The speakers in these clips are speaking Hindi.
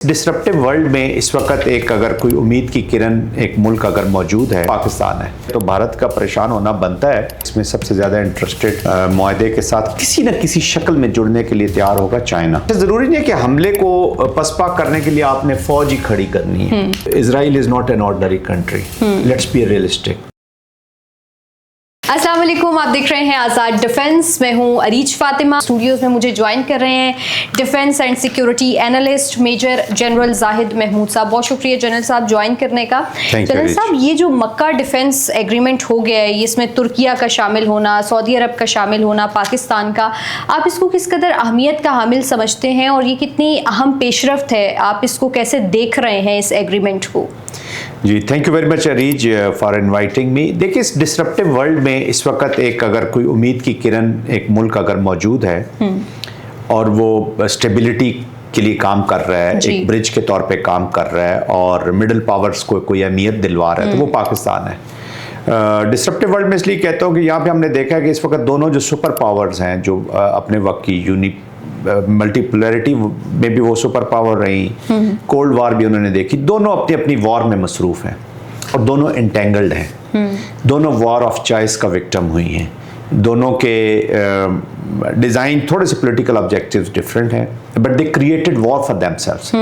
डिसरप्टिव वर्ल्ड में इस वक्त एक अगर कोई उम्मीद की किरण एक मुल्क अगर मौजूद है, पाकिस्तान है, तो भारत का परेशान होना बनता है। इसमें सबसे ज्यादा इंटरेस्टेड मुआहदे के साथ किसी न किसी शक्ल में जुड़ने के लिए तैयार होगा चाइना। जरूरी नहीं है कि हमले को पसपा करने के लिए आपने फौज ही खड़ी करनी है। Israel is not an ordinary country, let's be realistic. अस्सलाम वालेकुम, आप देख रहे हैं आज़ाद डिफेंस। मैं हूं अरीज फातिमा। स्टूडियोज में मुझे ज्वाइन कर रहे हैं defence and security analyst major general Zahid Mahmood साहब। बहुत शुक्रिया जनरल साहब ज्वाइन करने का। जनरल साहब, ये जो मक्का डिफेंस एग्रीमेंट हो गया है, इसमें तुर्किया का शामिल होना, सऊदी अरब का शामिल होना, पाकिस्तान का, आप इसको किस कदर अहमियत का हामिल समझते हैं और ये कितनी अहम पेशरफ्त है? आप इसको कैसे देख रहे हैं इस एग्रीमेंट को? जी, thank you very much Areej for inviting me. देखिए, इस डिसरप्टिव वर्ल्ड में इस वक्त एक अगर कोई उम्मीद की किरण एक मुल्क अगर मौजूद है और वो स्टेबिलिटी के लिए काम कर रहा है, एक ब्रिज के तौर पे काम कर रहा है और मिडिल पावर्स को कोई अहमियत दिलवा रहा है, तो वो पाकिस्तान है। डिसरप्टिव वर्ल्ड में इसलिए कहता हूँ कि यहाँ पे हमने देखा है कि इस वक्त दोनों जो सुपर पावर्स हैं, जो अपने वक्त की मल्टीपोलैरिटी में भी वो सुपर पावर रही, कोल्ड वार भी उन्होंने देखी, दोनों अपनी अपनी वॉर में मसरूफ हैं और दोनों इंटेंगल्ड हैं। दोनों वॉर ऑफ चॉइस का विक्टिम हुई हैं। दोनों के डिज़ाइन थोड़े से पॉलिटिकल ऑब्जेक्टिव्स डिफरेंट हैं, but they created war for themselves.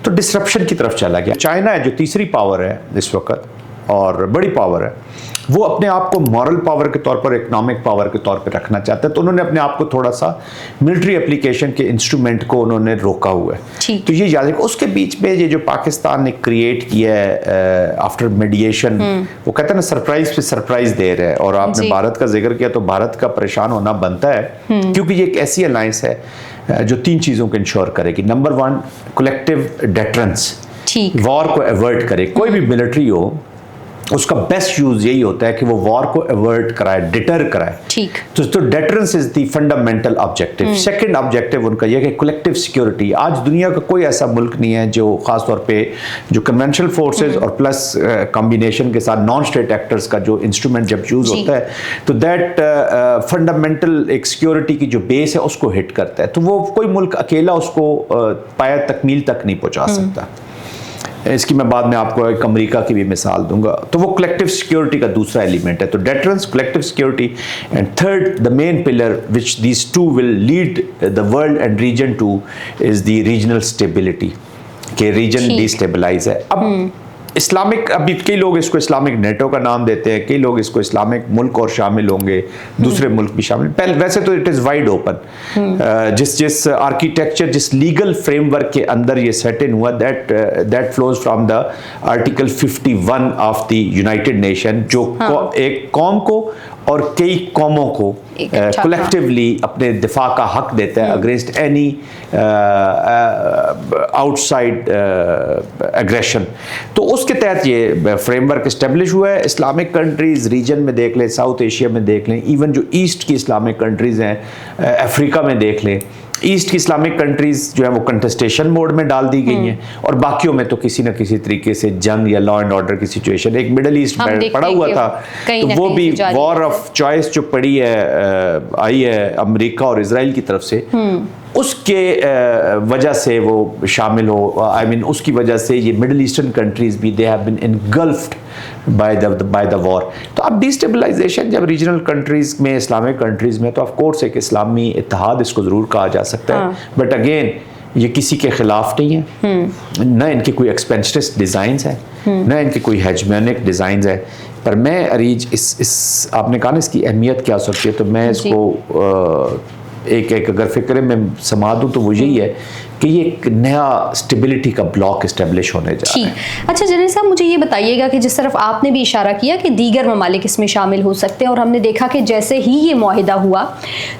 तो डिसरप्शन की तरफ चला गया। चाइना है जो तीसरी पावर है इस वक्त और बड़ी पावर है, वो अपने आप को मॉरल पावर के तौर पर, इकोनॉमिक पावर के तौर पर रखना चाहता है, तो उन्होंने अपने आप को थोड़ा सा मिलिट्री एप्लीकेशन के इंस्ट्रूमेंट को उन्होंने रोका हुआ है। तो ये याद रखो, उसके बीच में ये जो पाकिस्तान ने क्रिएट किया है आफ्टर मीडिएशन, वो कहते हैं ना सरप्राइज पे सरप्राइज दे रहे हैं। और आपने भारत का जिक्र किया, तो भारत का परेशान होना बनता है क्योंकि ये एक ऐसी अलायंस है जो तीन चीज़ों को इंश्योर करेगी। Number one, collective deterrence, war को अवर्ट करे। कोई भी मिलिट्री हो, उसका बेस्ट यूज यही होता है कि वो वॉर को अवर्ट कराए, डिटर कराए। ठीक, तो deterrence is the fundamental objective. Second objective उनका यह कि कलेक्टिव सिक्योरिटी। आज दुनिया का कोई ऐसा मुल्क नहीं है जो खास तौर पे जो कन्वेंशनल फोर्सेस और प्लस कॉम्बिनेशन के साथ नॉन स्टेट एक्टर्स का जो इंस्ट्रूमेंट जब यूज होता है, तो दैट फंडामेंटल एक सिक्योरिटी की जो बेस है उसको हिट करता है। तो वो कोई मुल्क अकेला उसको पाया तकमील तक नहीं पहुंचा सकता। इसकी मैं बाद में आपको एक अमेरिका की भी मिसाल दूंगा। तो वो कलेक्टिव सिक्योरिटी का दूसरा एलिमेंट है। तो deterrence, collective security, and third the main pillar which these two will lead the world and region to is the regional stability, के रीजन डिस्टेबलाइज है। अब इस्लामिक, अभी कई लोग इसको इस्लामिक नेटो का नाम देते हैं, कई लोग इसको इस्लामिक मुल्क और शामिल होंगे, दूसरे मुल्क भी शामिल। पहले वैसे तो इट इज़ वाइड ओपन। जिस आर्किटेक्चर, जिस लीगल फ्रेमवर्क के अंदर ये सेट इन हुआ, that flows from the article 51 of the United nation, जो एक कौम को और कई कौमों को कलेक्टिवली अपने दिफा का हक देता है अगेंस्ट एनी आउटसाइड एग्रेशन। तो उसके तहत ये फ्रेमवर्क इस्टेब्लिश हुआ है। इस्लामिक कंट्रीज़ रीजन में देख लें, साउथ एशिया में देख लें, इवन जो ईस्ट की इस्लामिक कंट्रीज़ हैं, अफ्रीका में देख लें, ईस्ट की इस्लामिक कंट्रीज जो है वो कंटेस्टेशन मोड में डाल दी गई हैं और बाकियों में तो किसी न किसी तरीके से जंग या लॉ एंड ऑर्डर की सिचुएशन। एक मिडल ईस्ट में पड़ा हुआ था, तो वो भी वॉर ऑफ चॉइस जो पड़ी है, आई है अमेरिका और इजराइल की तरफ से, उसके वजह से वो शामिल हो। आई मीन उसकी वजह से ये मिडिल ईस्टर्न कंट्रीज भी they have been engulfed by the war. तो अब डिस्टेबलाइजेशन जब रीजनल कंट्रीज में, इस्लामिक कंट्रीज में, तो ऑफ कोर्स एक इस्लामी इत्तेहाद इसको ज़रूर कहा जा सकता है। बट अगेन ये किसी के खिलाफ नहीं है, न इनके कोई एक्सपेंशनिस्ट डिज़ाइंस हैं, न इनके कोई हेजमोनिक डिज़ाइंस है। पर मैं अरीज इस आपने कहा ना इसकी अहमियत क्या हो सकती है, तो मैं इसको एक अगर फिक्र में समा दूँ तो वो यही है कि ये एक नया स्टेबिलिटी का ब्लॉक इस्टेब्लिश होने जा रहा है। अच्छा जनरल साहब, मुझे ये बताइएगा कि जिस तरफ आपने भी इशारा किया कि दीगर ममालिक इसमें शामिल हो सकते हैं, और हमने देखा कि जैसे ही ये मुआहिदा हुआ,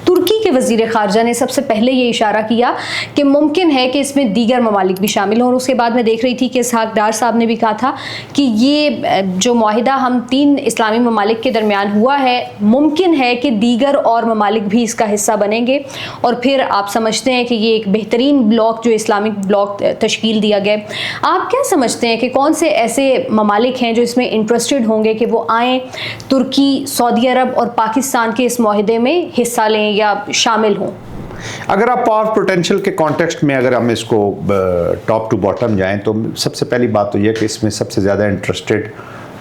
तुर्की के वजीर खारजा ने सबसे पहले ये इशारा किया कि मुमकिन है कि इसमें दीगर ममालिक भी शामिल हों। और उसके बाद मैं देख रही थी कि इसहाक डार साहब ने भी कहा था कि ये जो मुआहिदा हम तीन इस्लामी ममालिक के दरमियान हुआ है, मुमकिन है कि दीगर और ममालिक भी इसका हिस्सा बनेंगे और फिर आप समझते हैं कि ये एक बेहतरीन ब्लॉक, जो इस्लामिक ब्लॉक तश्कील दिया गया। आप क्या समझते हैं कि कौन से ऐसे ममालिक हैं जो इसमें इंटरेस्टेड होंगे कि वो आएँ, तुर्की, सऊदी अरब और पाकिस्तान के इस मुआहिदे में हिस्सा लें या शामिल हों? अगर आप पावर पोटेंशियल के कॉन्टेक्स्ट में अगर हम इसको टॉप टू बॉटम जाएं तो सबसे पहली बात तो यह कि इसमें सबसे ज़्यादा इंटरेस्टेड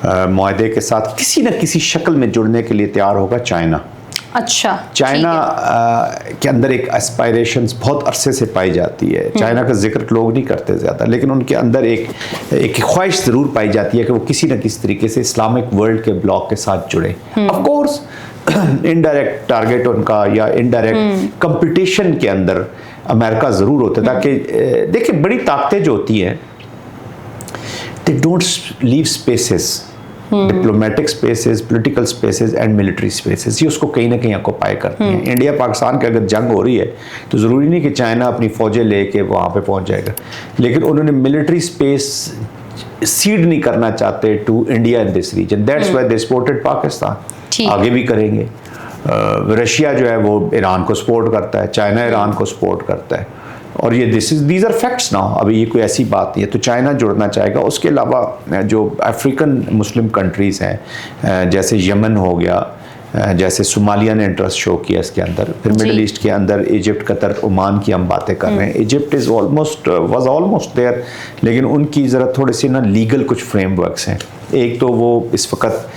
मुआहदे के साथ किसी न किसी शक्ल में जुड़ने के लिए तैयार होगा चाइना। अच्छा, चाइना के अंदर एक एस्पायरेशंस बहुत अरसे से पाई जाती है। चाइना का जिक्र लोग नहीं करते ज़्यादा, लेकिन उनके अंदर एक ख्वाहिश ज़रूर पाई जाती है कि वो किसी न किसी तरीके से इस्लामिक वर्ल्ड के ब्लॉक के साथ जुड़े। ऑफ कोर्स इनडायरेक्ट टारगेट उनका या इनडायरेक्ट कंपटीशन के अंदर अमेरिका ज़रूर होता है, ताकि देखिए बड़ी ताकतें जो होती हैं they don't leave spaces, diplomatic spaces, political spaces and military spaces, ये उसको कहीं ना कहीं ऑक्यूपाई करती हैं। इंडिया पाकिस्तान की अगर जंग हो रही है तो ज़रूरी नहीं कि चाइना अपनी फ़ौजें लेके वहाँ पे पहुँच जाएगा, लेकिन उन्होंने मिलिट्री स्पेस सीड नहीं करना चाहते to India in this region. That's why they supported Pakistan, आगे भी करेंगे। रशिया जो है वो ईरान को सपोर्ट करता है, चाइना ईरान को सपोर्ट करता है, और ये दीज आर फैक्ट्स नाउ। अभी ये कोई ऐसी बात नहीं है। तो चाइना जुड़ना चाहेगा। उसके अलावा जो अफ्रीकन मुस्लिम कंट्रीज़ हैं, जैसे यमन हो गया, जैसे सोमालिया ने इंटरेस्ट शो किया इसके अंदर, फिर मिडल ईस्ट के अंदर इजिप्ट, कतर, ओमान की हम बातें कर रहे हैं। इजिप्ट वाज ऑलमोस्ट देयर, लेकिन उनकी ज़रा थोड़ी सी ना लीगल कुछ फ्रेमवर्क्स हैं। एक तो वो इस वक्त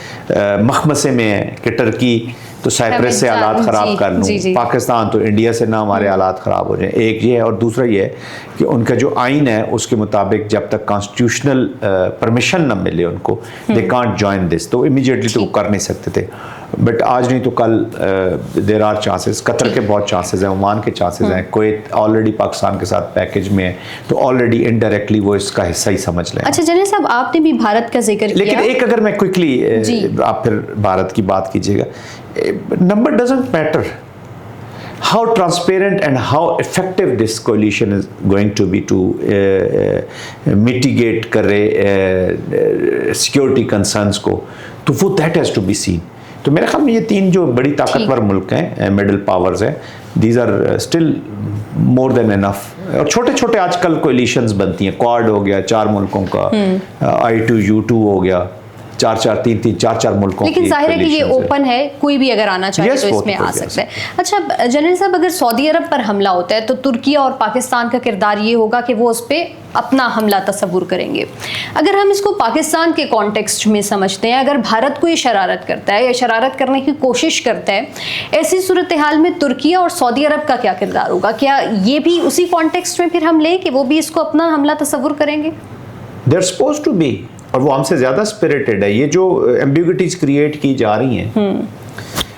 मखमसे में है कि टर्की तो साइप्रस से हालात ख़राब कर लूँ, पाकिस्तान तो इंडिया से ना हमारे हालात ख़राब हो जाएं, एक ये है। और दूसरा ये है कि उनका जो आइन है उसके मुताबिक जब तक कॉन्स्टिट्यूशनल परमिशन न मिले उनको, दे कांट जॉइन दिस, तो इमीडिएटली तो वो कर नहीं सकते थे। बट आज नहीं तो कल देर आर चांसेस, कतर के बहुत चांसेस हैं, ओमान के चांसेस हैं, कोई ऑलरेडी पाकिस्तान के साथ पैकेज में है, तो ऑलरेडी इनडायरेक्टली वो इसका हिस्सा ही समझ लें। अच्छा जनरल साहब, आपने भी भारत का जिक्र किया, लेकिन एक अगर मैं क्विकली आप फिर भारत की बात कीजिएगा, number doesn't matter. How transparent and how effective this coalition is going to be to mitigate करे security concerns को, तो वो that has to be seen. तो मेरे ख्याल में ये तीन जो बड़ी ताकतवर मुल्क हैं, मिडल पावर्स हैं, these are still more than enough. और छोटे छोटे आजकल coalitions बनती हैं, क्वाड हो गया 4 मुल्कों का, I2U2 हो गया, 4 मुल्कों, लेकिन जाहिर है कि ये ओपन है, कोई भी अगर आना चाहे तो इसमें आ सकता है। अच्छा जनरल साहब, अगर सऊदी अरब पर हमला होता है तो तुर्की और पाकिस्तान का किरदार ये होगा कि वो उस पर अपना हमला तस्वुर करेंगे। अगर हम इसको पाकिस्तान के कॉन्टेक्स्ट में समझते हैं, अगर भारत कोई शरारत करता है या शरारत करने की कोशिश करता है, ऐसी सूरत हाल में तुर्की और सऊदी अरब का क्या किरदार होगा? क्या ये भी उसी कॉन्टेक्स्ट में फिर हम लें कि वो भी इसको अपना हमला तस्वुर करेंगे? They're supposed to be, और वो हमसे ज़्यादा स्पिरिटेड है। ये जो एम्बिग्युइटीज क्रिएट की जा रही हैं,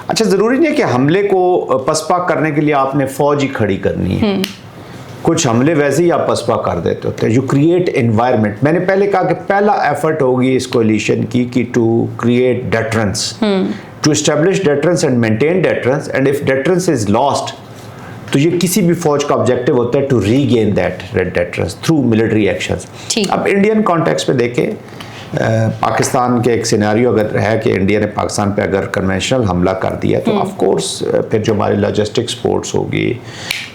अच्छा ज़रूरी नहीं है कि हमले को पसपा करने के लिए आपने फ़ौज ही खड़ी करनी है। कुछ हमले वैसे ही आप पसपा कर देते होते हैं। You create environment. मैंने पहले कहा कि पहला एफर्ट होगी इस कोलिशन की कि to create deterrence, to establish deterrence and maintain deterrence, and if deterrence is lost तो ये किसी भी फौज का ऑब्जेक्टिव होता है to regain that deterrence through military actions. अब इंडियन कॉन्टेक्स्ट में देखें, पाकिस्तान के एक सिनेरियो अगर है कि इंडिया ने पाकिस्तान पे अगर कन्वेंशनल हमला कर दिया तो ऑफ कोर्स फिर जो हमारी लॉजिस्टिक सपोर्ट्स होगी,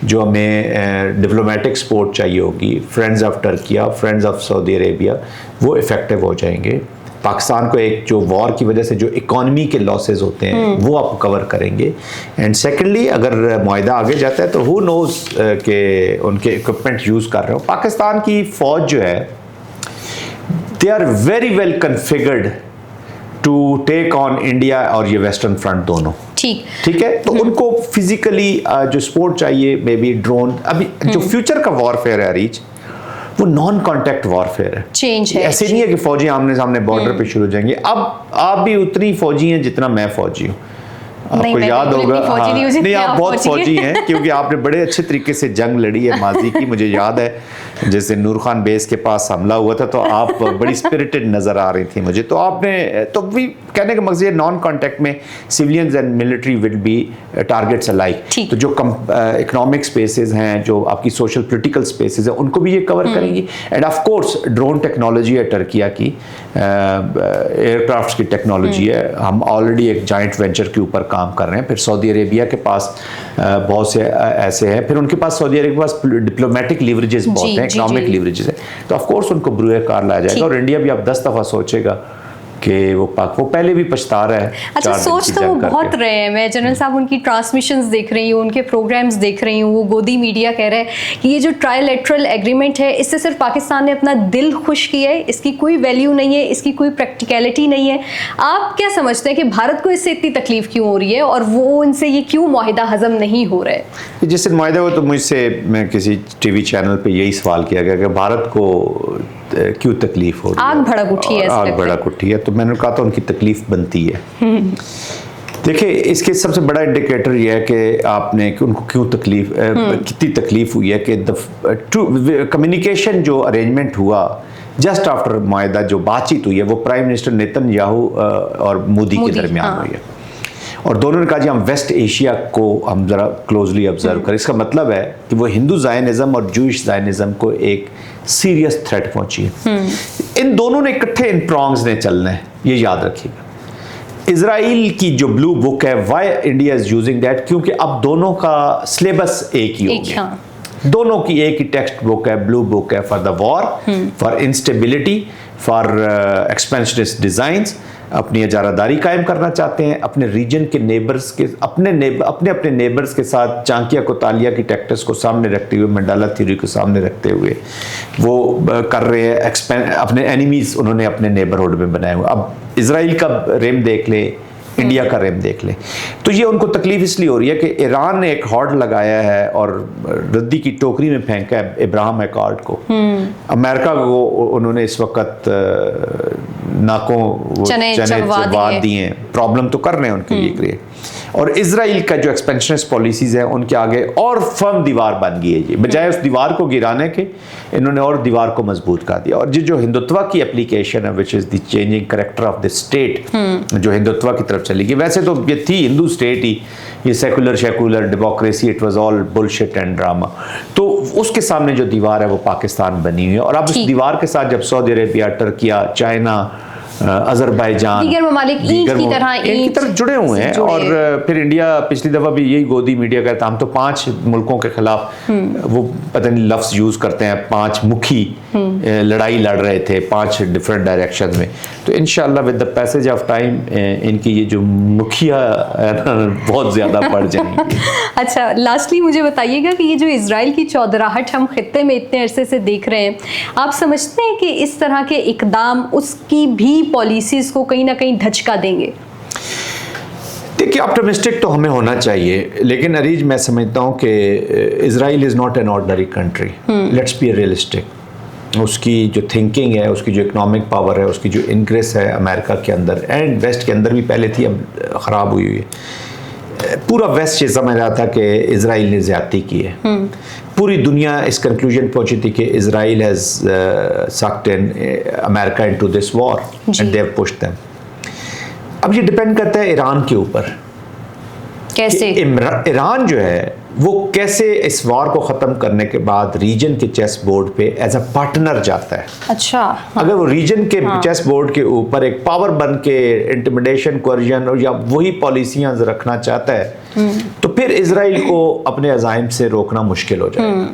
जो हमें डिप्लोमेटिक सपोर्ट चाहिए होगी, friends of Türkiye, friends of Saudi Arabia, वो इफ़ेक्टिव हो जाएंगे। पाकिस्तान को एक जो वॉर की वजह से जो इकॉनमी के लॉसेस होते हैं वो आप कवर करेंगे। एंड सेकेंडली, अगर मुआहिदा आगे जाता है तो हु नोज़ कि उनके इक्विपमेंट यूज़ कर रहे हो। पाकिस्तान की फ़ौज जो है, they are very well configured to take on India और ये वेस्टर्न फ्रंट दोनों। ठीक है, तो उनको फिजिकली जो सपोर्ट चाहिए, मे बी ड्रोन, अभी जो फ्यूचर का वॉरफेयर है रीच, वो नॉन कॉन्टैक्ट वॉरफेयर है, चेंज है। ऐसे नहीं है कि फौजी आमने सामने बॉर्डर पे शुरू हो जाएंगे। अब आप भी उतनी फौजी हैं जितना मैं फौजी हूँ। आपको याद होगा, नहीं आप बहुत फौजी हैं क्योंकि आपने बड़े अच्छे तरीके से जंग लड़ी है माजी की। मुझे याद है जैसे नूर खान बेस के पास हमला हुआ था तो आप बड़ी स्पिरिटेड नजर आ रही थी मुझे। तो आपने तो भी कहने का मकसद नॉन कॉन्टैक्ट में civilians and military will be targets alike. तो जो इकोनॉमिक स्पेसेस हैं, जो आपकी सोशल पोलिटिकल स्पेसेस हैं, उनको भी ये कवर करेंगी। End of course drone technology है टर्किया की, एयरक्राफ्ट की टेक्नोलॉजी है। हम ऑलरेडी एक जॉइंट वेंचर के ऊपर काम कर रहे हैं। फिर सऊदी अरेबिया के पास बहुत से ऐसे हैं। फिर उनके पास सऊदी अरेबिया के पास डिप्लोमेटिक लीवरेजेस बहुत हैं, इकोनॉमिक लीवरेजेस है। तो ऑफ कोर्स उनको ब्रूए कार लाया जाएगा। और इंडिया भी अब 10 दफ़ा सोचेगा कि वो पहले भी पछता रहा है। अच्छा, 4 दिन सोच की तो वो जंग बहुत करके। रहे हैं। मैं जनरल साहब उनकी ट्रांसमिशंस देख रही हूँ, उनके प्रोग्राम्स देख रही हूँ। वो गोदी मीडिया कह रहे हैं कि ये जो ट्रायलैटरल एग्रीमेंट है, इससे सिर्फ पाकिस्तान ने अपना दिल खुश किया है, इसकी कोई वैल्यू नहीं है, इसकी कोई प्रैक्टिकलिटी नहीं है। आप क्या समझते हैं कि भारत को इससे इतनी तकलीफ क्यों हो रही है और वो उनसे ये क्यों माहिदा हजम नहीं हो रहा है? जिस दिन माहिदा हुआ तो मुझसे मैं किसी टीवी चैनल पे यही सवाल किया गया कि भारत को क्यों तकलीफ हो रही है, आग भड़क उठी है, आग भड़क उठी है। तो मैंने कहा था उनकी तकलीफ बनती है। देखिए, इसके सबसे बड़ा इंडिकेटर ये है कि आपने कि उनको क्यों तकलीफ कितनी तकलीफ हुई है कि कम्युनिकेशन जो अरेंजमेंट हुआ जस्ट आफ्टर माहिदा, जो बातचीत हुई है वो प्राइम मिनिस्टर नेतन्याहू और मोदी के दरमियान हुई है। और दोनों ने कहा जी हम वेस्ट एशिया को हम ज़रा क्लोजली ऑब्जर्व करें। इसका मतलब है कि वो हिंदू ज़ायनिज़्म और जूइश ज़ायनिज़्म को एक सीरियस थ्रेट पहुंची है। इन दोनों ने इकट्ठे इन प्रॉन्ग्स ने चलना है, ये याद रखिएगा। इजराइल की जो ब्लू बुक है, why India is using that, क्योंकि अब दोनों का सिलेबस एक ही हो गया। दोनों की एक ही टेक्स्ट बुक है, ब्लू बुक है for the war, for instability, for expansionist designs. अपनी इजारादारी कायम करना चाहते हैं, अपने रीजन के नेबर्स के अपने नेबर्स के साथ चांकिया कोतालिया की टैक्टिक्स को सामने रखते हुए, मंडाला थ्योरी को सामने रखते हुए वो कर रहे हैं। अपने एनिमीज उन्होंने अपने नेबरहुड में बनाए हुए। अब इजराइल का रेम देख ले, इंडिया का रेम देख ले, तो ये उनको तकलीफ इसलिए हो रही है कि ईरान ने एक हॉर्ड लगाया है और रद्दी की टोकरी में फेंका है इब्राहिम अकॉर्ड को। अमेरिका को उन्होंने इस वक्त नाकों चने चबवा दिए। प्रॉब्लम तो कर रहे हैं उनके लिए क्रिएट। और इजराइल का जो एक्सपेंशनिस्ट पॉलिसीज है उनके आगे और फर्म दीवार बन गई है जी। बजाय उस दीवार को गिराने के इन्होंने और दीवार को मजबूत कर दिया। और जो हिंदुत्व की एप्लीकेशन है, which is the changing character of the state, जो हिंदुत्व की तरफ चली गई। वैसे तो ये थी हिंदू स्टेट ही, ये secular democracy, it was all bullshit and drama. तो उसके सामने जो दीवार है वो पाकिस्तान बनी हुई है। और अब इस दीवार के साथ जब Saudi Arabia, Türkiye, China, Azerbaijan, दीगर ममालिक ईंट की तरह जुड़े हुए हैं। और फिर इंडिया पिछली दफा भी यही गोदी मीडिया कहता हम तो 5 मुल्कों के खिलाफ, वो पता नहीं लफ्ज यूज करते हैं, 5 मुखी लड़ाई लड़ रहे थे 5 डिफरेंट डायरेक्शन में। तो इंशाल्लाह with the passage of time इनकी ये जो मुखिया बहुत ज्यादा बढ़ जाएंगी। अच्छा, लास्टली मुझे बताइएगा कि ये जो इजराइल की चौधराहट हम खित्ते में इतने अरसे से देख रहे हैं, आप समझते हैं कि इस तरह के इकदाम उसकी भी पॉलिसीज को कहीं ना कहीं धचका देंगे? देखिए, ऑप्टिमिस्टिक तो हमें होना चाहिए, लेकिन अरीज मैं समझता हूँ कि Israel is not an ordinary country. Let's be realistic. उसकी जो थिंकिंग है, उसकी जो इकोनॉमिक पावर है, उसकी जो इंक्रेस है अमेरिका के अंदर एंड वेस्ट के अंदर भी पहले थी, अब ख़राब हुई है। पूरा वेस्ट ये समझ रहा था कि इजराइल ने ज़्यादती की है। पूरी दुनिया इस कंक्लूजन पहुंची थी कि Israel has sucked in America into this war and they have pushed them. अब ये डिपेंड करता है ईरान के ऊपर, कैसे ईरान जो है वो कैसे इस वार को ख़त्म करने के बाद रीजन के चेस बोर्ड पे एज अ पार्टनर जाता है। अच्छा, अगर वो रीजन के चेस बोर्ड के ऊपर एक पावर बन के इंटिमिडेशन, कोरिजन और या वही पॉलिसियां रखना चाहता है, तो फिर इजराइल को अपने अज़ाइम से रोकना मुश्किल हो जाएगा।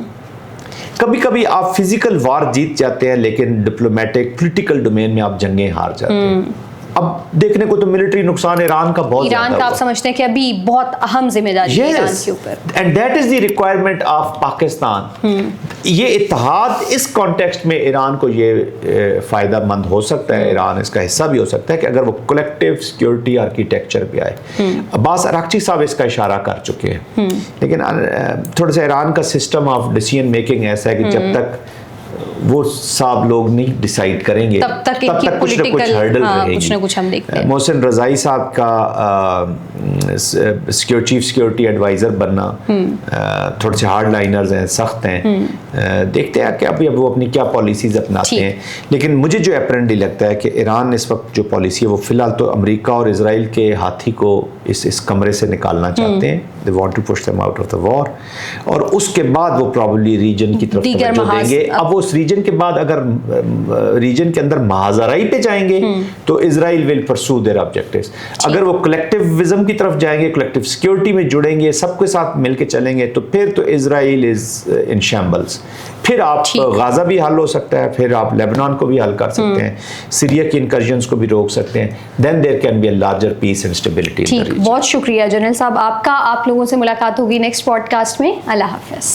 कभी कभी आप फिजिकल वार जीत जाते हैं, लेकिन डिप्लोमेटिक पॉलिटिकल डोमेन में आप जंगें हार जाते हैं। अब देखने को तो मिलिट्री नुकसान ईरान का बहुत ईरान का आप समझते हैं कि अभी बहुत अहम जिम्मेदारी है ईरान के ऊपर, and that is the requirement of Pakistan. ये इत्तेहाद इस कॉन्टेक्स्ट में ईरान को ये फायदा मंद हो सकता है, ईरान इसका हिस्सा भी हो सकता है कि अगर वो कलेक्टिव सिक्योरिटी आर्किटेक्चर पे आए। अब्बास अराक्ची साहब इसका इशारा कर चुके हैं, लेकिन थोड़ा सा ईरान का सिस्टम ऑफ डिसीजन मेकिंग ऐसा है कि जब तक वो सब लोग नहीं डिसाइड करेंगे तब तक कुछ ना कुछ हर्डल रहेगी। कुछ ना कुछ हम देखते हैं। मोहसिन रज़ाई साहब का चीफ सिक्योरिटी एडवाइज़र बनना, थोड़े से हार्ड लाइनर्स हैं, सख्त हैं। देखते हैं कि अभी अब वो अपनी क्या पॉलिसीज अपनाते हैं। लेकिन मुझे जो अपेरेंटली लगता है कि ईरान इस वक्त जो पॉलिसी है वो फिलहाल तो अमेरिका और इजराइल के हाथी को इस कमरे से निकालना चाहते हैं। They want to push them out of the war, और उसके बाद वो प्रॉब्ली रीजन की तरफ तवज्जो देंगे। अब वो उस रीजन रीजन के बाद अगर रीजन के अंदर महाजराई पे जाएंगे तो Israel will pursue their objectives. अगर वो कलेक्टिविज्म की तरफ जाएंगे, कलेक्टिव सिक्योरिटी में जुड़ेंगे, सबके साथ मिलके चलेंगे, तो फिर तो इजराइल इज इन शैम्बल्स। फिर आप गाजा भी हल हो सकता है, फिर आप लेबनान को भी हल कर सकते हैं, सीरिया की इनकर्जन्स को भी रोक सकते हैं। Then there can be a larger peace and stability in the region. बहुत शुक्रिया जनरल साहब आपका। आप लोगों से मुलाकात होगी नेक्स्ट पॉडकास्ट में। अल्लाह हाफिज।